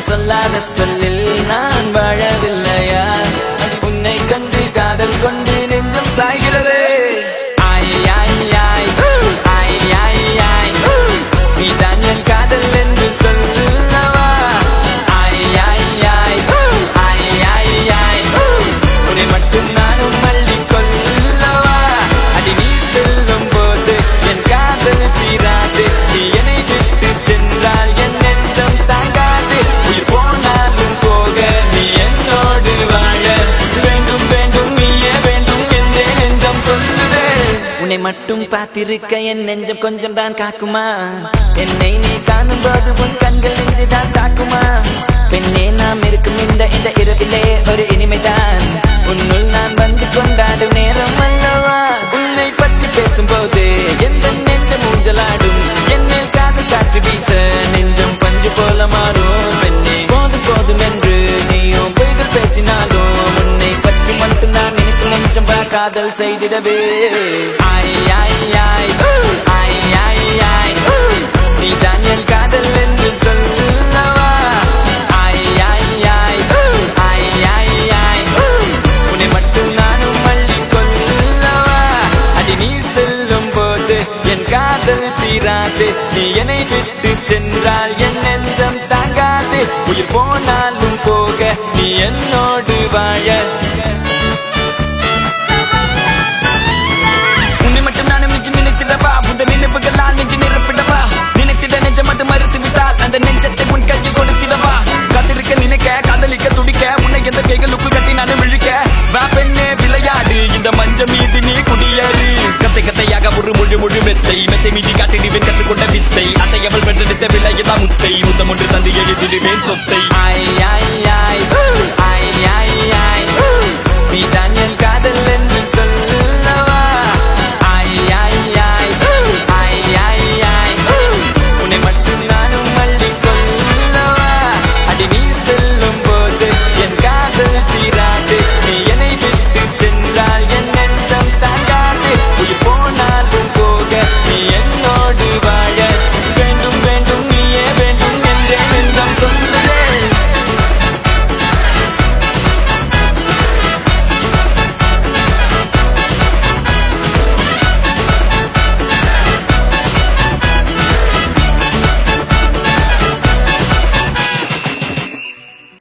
சொல்லாத சொல்லில் நான் வாழவில்லையா உன்னை கண்டு காதல் கொண்டு நெஞ்சம் சாய்கிறது நீதான் என் காதல் என்று சொல்லவா உன்னை மட்டும் நானும் மல்லிக் கொள்ளவா அடி நீ செல்லும் போது என் காதல் தீராது நீ என்னை விட்டு சென்றால் என் நெஞ்சம் தாங்காது உயிர் போனாலும் போக நீ என்னோடு வாழ வேண்டும் வேண்டும் நீயே வேண்டும் என்றே நெஞ்சம் சொல்லுதே உன்னை மட்டும் பார்த்திருக்க என் நெஞ்சம் கொஞ்சம் தான் காக்குமா என்னை நீ காணும் போது உன் கண்கள் நெஞ்சுதான் தாக்குமா பெண்ணே நாம் இருக்கும் இந்த இரவிலே ஒரு இனிமைதான் உன்னுள் நான் வந்து கொண்டாடும் நேரம் அல்லவா உன்னை பற்றி பேசும்போது எந்த நெஞ்சம் ஊஞ்சலாடும் என் மேல் காதல் காற்று வீச நெஞ்சம் பஞ்சு போல மாறும் பெண்ணே போதும் போதும் என்று நீயும் பொய்கள் பேசினாலும் உன்னை பற்றி மட்டும் நான் நினைக்கும் நெஞ்சம் காதல் செய்திடவே நீதான் என் காதல் என்று சொல்லவா உன்னை மட்டும் நானும் மல்லிக் கொள்ளவா அடி நீ செல்லும் போது என் காதல் தீராது நீ என்னை விட்டு சென்றால் என் நெஞ்சம் தாங்காது உயிர் போனாலும் போக நீ என்னோடு வாழ உன்னை மட்டும் நானும் நெஞ்சு நினைத்திடவா புத நினைவுகளால் நெஞ்சு நிரப்பிடவா நினைத்திட நெஞ்சம் மட்டும் மறுத்து விட்டால் அந்த நெஞ்சத்தை உன் கையில் கொடுத்திடவா காத்திருக்க நினைக்க காதலிக்க துடிக்க உன்னை எந்த கைகளுக்கு கட்டி நானும் விழிக்க வா பெண்ணே விளையாடு இந்த மஞ்சள் மீது நீ குடியேறு கத்தை கத்தையாக ஒரு முழு மெத்தை மீதி காட்டிடுவேன் கற்றுக்கொண்ட வித்தை அத்தை அவள் பெற்றெடுத்த விலையெல்லாம் முத்தை முத்தம் ஒன்று தந்து எழுதிடுவேன் சொத்தை